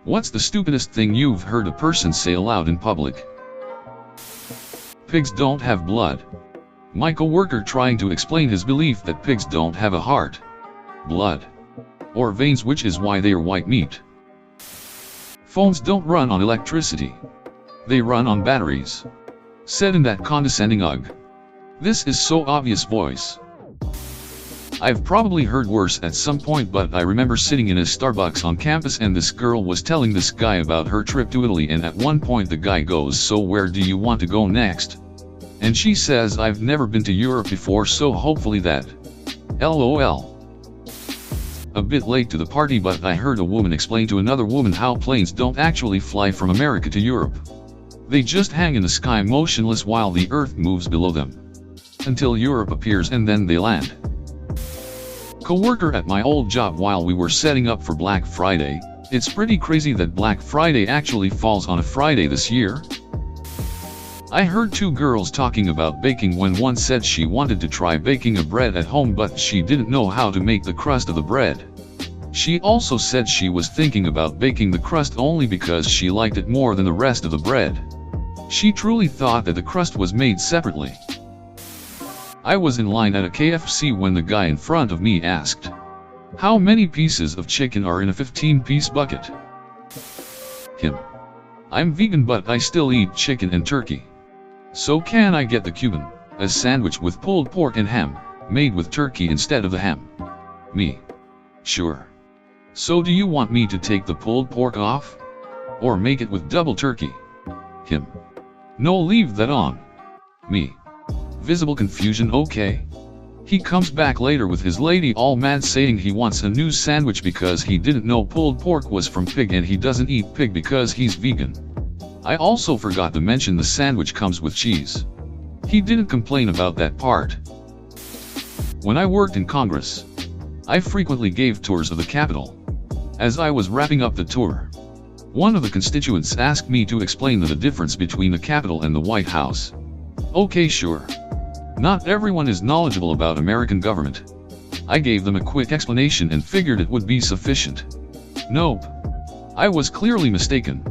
What's the stupidest thing you've heard a person say aloud in public? Pigs don't have blood. My coworker trying to explain his belief that pigs don't have a heart, blood, or veins, which is why they are white meat. Phones don't run on electricity. They run on batteries. Said in that condescending ugh. This is so obvious voice. I've probably heard worse at some point, but I remember sitting in a Starbucks on campus and this girl was telling this guy about her trip to Italy, and at one point the guy goes, "So where do you want to go next?" And she says, "I've never been to Europe before, so hopefully that. LOL. A bit late to the party, but I heard a woman explain to another woman how planes don't actually fly from America to Europe. They just hang in the sky motionless while the earth moves below them, until Europe appears and then they land. Coworker at my old job, while we were setting up for Black Friday, "It's pretty crazy that Black Friday actually falls on a Friday this year." I heard two girls talking about baking when one said she wanted to try baking a bread at home, but she didn't know how to make the crust of the bread. She also said she was thinking about baking the crust only because she liked it more than the rest of the bread. She truly thought that the crust was made separately. I was in line at a KFC when the guy in front of me asked, "How many pieces of chicken are in a 15-piece bucket?" Him. "I'm vegan, but I still eat chicken and turkey. So can I get the Cuban, a sandwich with pulled pork and ham, made with turkey instead of the ham?" Me. "Sure. So do you want me to take the pulled pork off? Or make it with double turkey?" Him. "No, leave that on." Me. Visible confusion. Okay. He comes back later with his lady all mad, saying he wants a new sandwich because he didn't know pulled pork was from pig and he doesn't eat pig because he's vegan. I also forgot to mention the sandwich comes with cheese. He didn't complain about that part. When I worked in Congress, I frequently gave tours of the Capitol. As I was wrapping up the tour, one of the constituents asked me to explain the difference between the Capitol and the White House. Okay, sure. Not everyone is knowledgeable about American government. I gave them a quick explanation and figured it would be sufficient. Nope. I was clearly mistaken.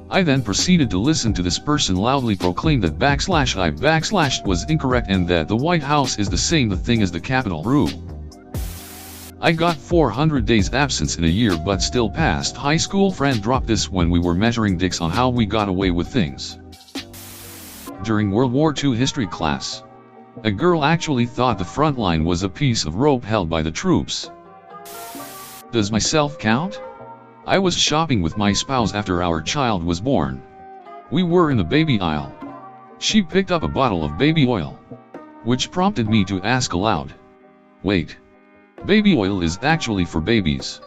I then proceeded to listen to this person loudly proclaim that /I/ was incorrect and that the White House is the same thing as the Capitol. Rue. I got 400 days absence in a year but still passed. High school friend dropped this when we were measuring dicks on how we got away with things. During World War II history class, a girl actually thought the front line was a piece of rope held by the troops. Does myself count? I was shopping with my spouse after our child was born. We were in the baby aisle. She picked up a bottle of baby oil, which prompted me to ask aloud, "Wait, baby oil is actually for babies."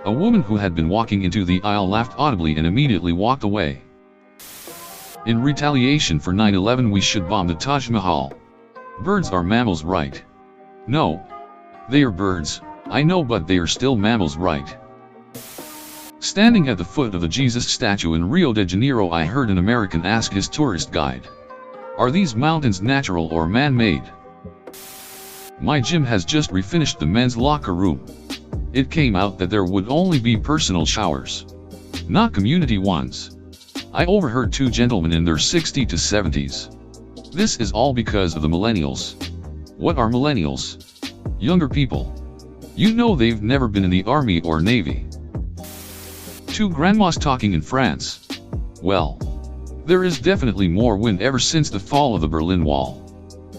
A woman who had been walking into the aisle laughed audibly and immediately walked away. In retaliation for 9/11, we should bomb the Taj Mahal. Birds are mammals, right? No. They are birds, I know, but they are still mammals, right? Standing at the foot of the Jesus statue in Rio de Janeiro, I heard an American ask his tourist guide, "Are these mountains natural or man-made?" My gym has just refinished the men's locker room. It came out that there would only be personal showers, not community ones. I overheard two gentlemen in their 60s to 70s. This is all because of the millennials. What are millennials? Younger people. You know, they've never been in the army or navy. Two grandmas talking in France. Well, there is definitely more wind ever since the fall of the Berlin Wall.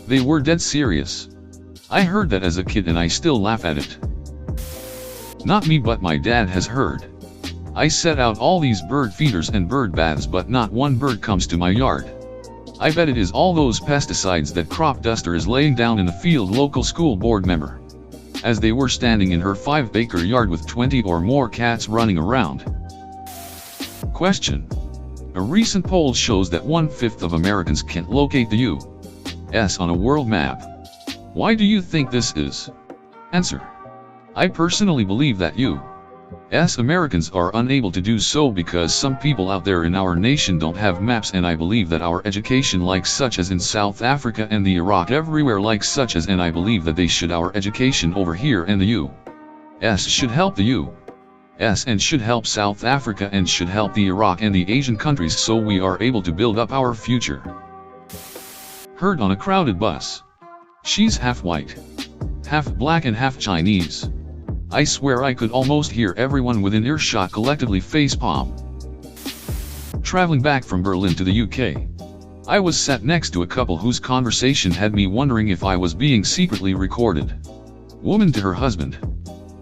They were dead serious. I heard that as a kid and I still laugh at it. Not me, but my dad has heard. I set out all these bird feeders and bird baths, but not one bird comes to my yard. I bet it is all those pesticides that crop duster is laying down in the field. Local school board member. As they were standing in her 5-acre yard with 20 or more cats running around. Question. A recent poll shows that 1/5 of Americans can't locate the U.S. on a world map. Why do you think this is? Answer. I personally believe that S. Americans are unable to do so because some people out there in our nation don't have maps, and I believe that our education like such as in South Africa and the Iraq everywhere like such as, and I believe that they should our education over here and the U.S. should help the U.S. and should help South Africa and should help the Iraq and the Asian countries so we are able to build up our future. Heard on a crowded bus. She's half white, half black and half Chinese. I swear I could almost hear everyone within earshot collectively facepalm. Traveling back from Berlin to the UK, I was sat next to a couple whose conversation had me wondering if I was being secretly recorded. Woman to her husband.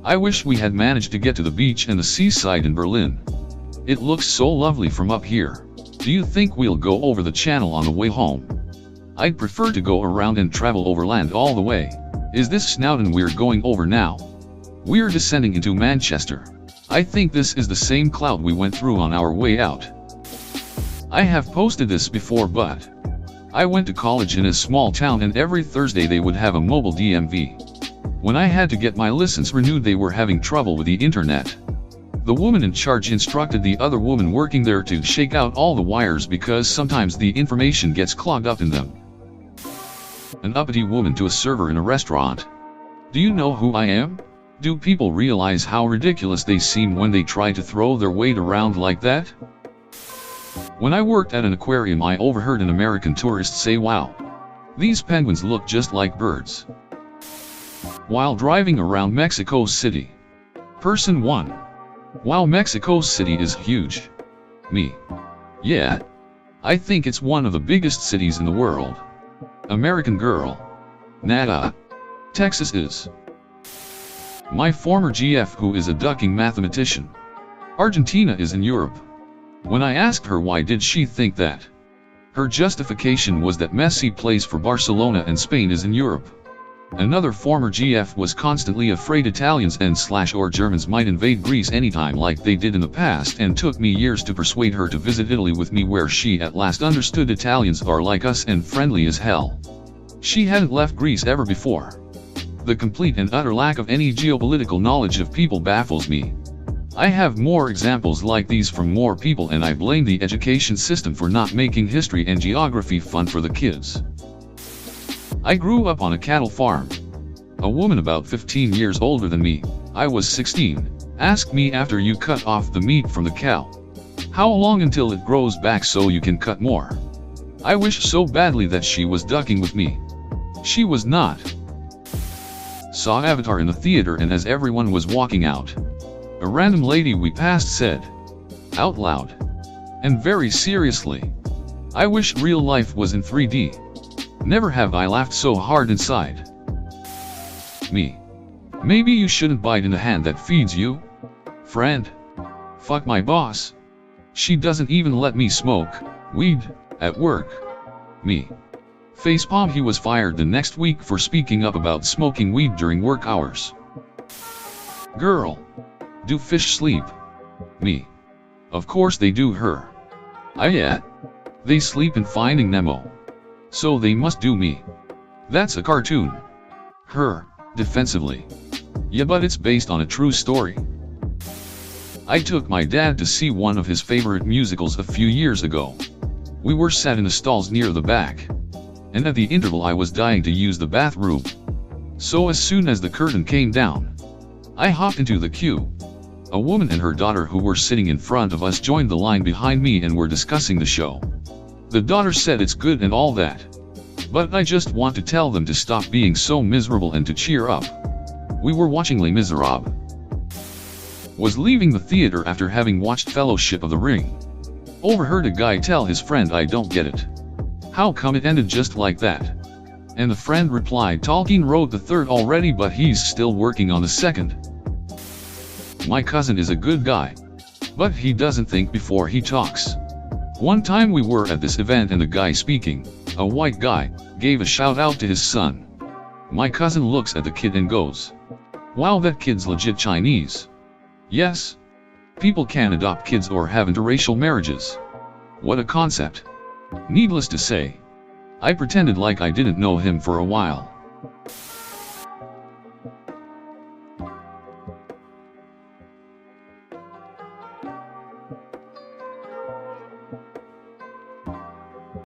I wish we had managed to get to the beach and the seaside in Berlin. It looks so lovely from up here. Do you think we'll go over the channel on the way home? I'd prefer to go around and travel overland all the way. Is this Snowdon we're going over now? We're descending into Manchester. I think this is the same cloud we went through on our way out. I have posted this before, but I went to college in a small town and every Thursday they would have a mobile DMV. When I had to get my license renewed, they were having trouble with the internet. The woman in charge instructed the other woman working there to shake out all the wires because sometimes the information gets clogged up in them. An uppity woman to a server in a restaurant. Do you know who I am? Do people realize how ridiculous they seem when they try to throw their weight around like that? When I worked at an aquarium, I overheard an American tourist say, "Wow, these penguins look just like birds." While driving around Mexico City. Person 1. Wow, Mexico City is huge. Me. Yeah. I think it's one of the biggest cities in the world. American girl. Nada. Texas is. My former GF, who is a ducking mathematician. Argentina is in Europe. When I asked her why did she think that, her justification was that Messi plays for Barcelona and Spain is in Europe. Another former GF was constantly afraid Italians and or Germans might invade Greece anytime like they did in the past, and took me years to persuade her to visit Italy with me, where she at last understood Italians are like us and friendly as hell. She hadn't left Greece ever before. The complete and utter lack of any geopolitical knowledge of people baffles me. I have more examples like these from more people, and I blame the education system for not making history and geography fun for the kids. I grew up on a cattle farm. A woman about 15 years older than me, I was 16, asked me after you cut off the meat from the cow, how long until it grows back so you can cut more? I wished so badly that she was ducking with me. She was not. Saw Avatar in the theater, and as everyone was walking out, a random lady we passed said, out loud, and very seriously, "I wish real life was in 3D. Never have I laughed so hard inside." Me. Maybe you shouldn't bite in the hand that feeds you? Friend. Fuck my boss. She doesn't even let me smoke weed at work. Me. Facepalm. He was fired the next week for speaking up about smoking weed during work hours. Girl. Do fish sleep? Me. Of course they do, her. Yeah. They sleep in Finding Nemo. So they must do me. That's a cartoon. Her, defensively. Yeah, but it's based on a true story. I took my dad to see one of his favorite musicals a few years ago. We were sat in the stalls near the back. And at the interval I was dying to use the bathroom. So as soon as the curtain came down, I hopped into the queue. A woman and her daughter who were sitting in front of us joined the line behind me and were discussing the show. The daughter said it's good and all that, but I just want to tell them to stop being so miserable and to cheer up. We were watching Les Miserables. Was leaving the theater after having watched Fellowship of the Ring. Overheard a guy tell his friend, "I don't get it. How come it ended just like that?" And the friend replied, "Tolkien wrote the third already, but he's still working on the second." My cousin is a good guy, but he doesn't think before he talks. One time we were at this event and the guy speaking, a white guy, gave a shout out to his son. My cousin looks at the kid and goes, "Wow, that kid's legit Chinese." Yes. People can adopt kids or have interracial marriages. What a concept. Needless to say, I pretended like I didn't know him for a while.